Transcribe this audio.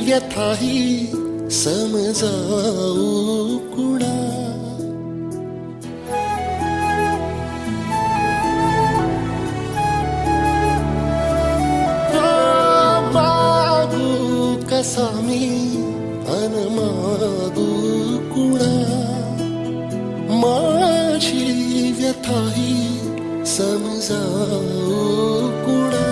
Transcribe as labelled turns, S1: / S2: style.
S1: व्यथाही समजावू कुणा. मागू कसा मी अन मागू कुणा. माझी व्यथाही समजावू कुणा.